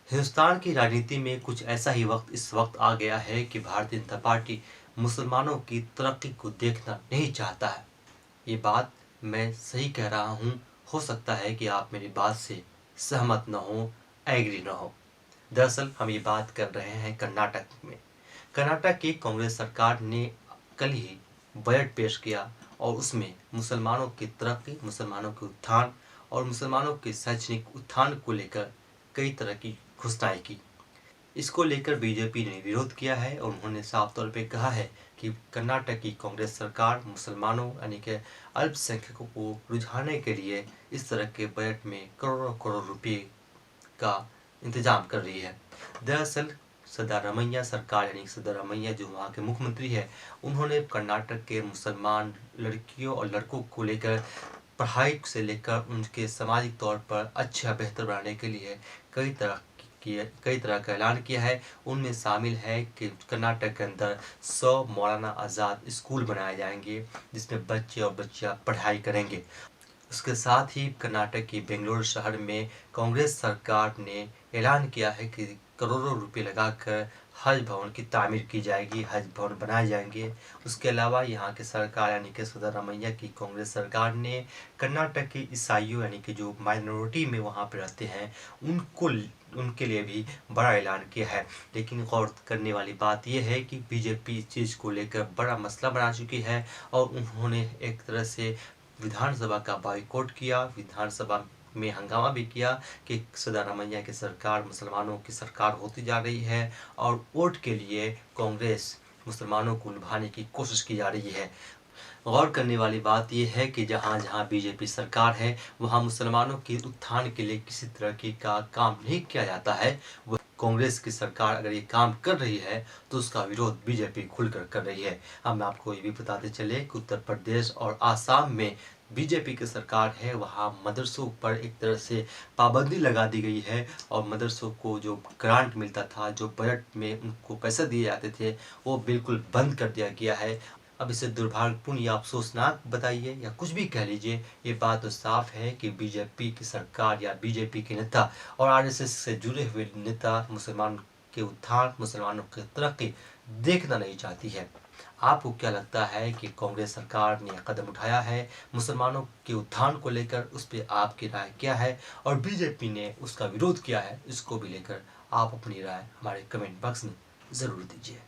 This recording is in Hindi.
हिंदुस्तान की राजनीति में कुछ ऐसा ही वक्त इस वक्त आ गया है कि भारतीय जनता पार्टी मुसलमानों की तरक्की को देखना नहीं चाहता है। ये बात मैं सही कह रहा हूँ। हो सकता है कि आप मेरी बात से सहमत न हो, एग्री न हो। दरअसल हम ये बात कर रहे हैं कर्नाटक में। कर्नाटक की कांग्रेस सरकार ने कल ही बजट पेश किया और उसमें मुसलमानों की तरक्की, मुसलमानों के उत्थान और मुसलमानों के शैक्षणिक उत्थान को लेकर कई तरह की घोषणाएं की। इसको लेकर बीजेपी ने विरोध किया है और उन्होंने साफ तौर पे कहा है कि कर्नाटक की कांग्रेस सरकार मुसलमानों यानी कि अल्पसंख्यकों को रुझाने के लिए इस तरह के बजट में करोड़ों करोड़ रुपए का इंतजाम कर रही है। दरअसल सिद्धारमैया सरकार यानी सिद्धारमैया जो वहाँ के मुख्यमंत्री है, उन्होंने कर्नाटक के मुसलमान लड़कियों और लड़कों को लेकर पढ़ाई से लेकर उनके सामाजिक तौर पर अच्छा बेहतर बनाने के लिए कई तरह का ऐलान किया है। उनमें शामिल है कि कर्नाटक के अंदर 100 मौलाना आज़ाद स्कूल बनाए जाएंगे जिसमें बच्चे और बच्चियां पढ़ाई करेंगे। उसके साथ ही कर्नाटक की बेंगलुरु शहर में कांग्रेस सरकार ने ऐलान किया है कि करोड़ों रुपए लगाकर हज भवन की तामीर की जाएगी, हज भवन बनाए जाएंगे। उसके अलावा यहाँ की सरकार यानी कि सिद्धारमैया की कांग्रेस सरकार ने कर्नाटक के ईसाइयों यानी कि जो माइनॉरिटी में वहाँ पर रहते हैं उनके लिए भी बड़ा ऐलान किया है। लेकिन गौर करने वाली बात यह है कि बीजेपी इस चीज़ को लेकर बड़ा मसला बना चुकी है और उन्होंने एक तरह से विधानसभा का बाइकआउट किया, विधानसभा में हंगामा भी किया कि सिद्धारमैया की सरकार मुसलमानों की सरकार होती जा रही है और वोट के लिए कांग्रेस मुसलमानों को लुभाने की कोशिश की जा रही है। गौर करने वाली बात यह है कि जहाँ जहाँ बीजेपी सरकार है वहाँ मुसलमानों के उत्थान के लिए किसी तरह की का काम नहीं किया जाता है। वह कांग्रेस की सरकार अगर ये काम कर रही है तो उसका विरोध बीजेपी खुलकर कर रही है। हम आपको ये भी बताते चले कि उत्तर प्रदेश और आसाम में बीजेपी की सरकार है, वहाँ मदरसों पर एक तरह से पाबंदी लगा दी गई है और मदरसों को जो ग्रांट मिलता था, जो बजट में उनको पैसे दिए जाते थे, वो बिल्कुल बंद कर दिया गया है। अब इसे दुर्भाग्यपूर्ण या अफसोसनाक बताइए या कुछ भी कह लीजिए, ये बात तो साफ है कि बीजेपी की सरकार या बीजेपी के नेता और आरएसएस से जुड़े हुए नेता मुसलमान के उत्थान, मुसलमानों की तरक्की देखना नहीं चाहती है। आपको क्या लगता है कि कांग्रेस सरकार ने कदम उठाया है मुसलमानों के उत्थान को लेकर? उस पर आपकी राय क्या है? और बीजेपी ने उसका विरोध किया है, इसको भी लेकर आप अपनी राय हमारे कमेंट बॉक्स में ज़रूर दीजिए।